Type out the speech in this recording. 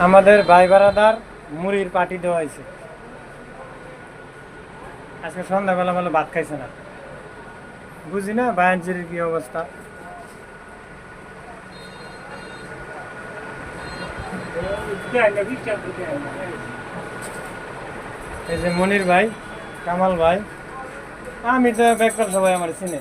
আমাদের ভাই বারাদার মুড়ির পার্টি দেওয়া হয়েছে। আজকে সন্ধ্যাবেলা বলে ভাত খাইছে না, বুঝি না বায়ানজির কি অবস্থা। এই যে মনির ভাই, কামাল ভাই, আমি তো বেকার, সবাই আমার চিনে।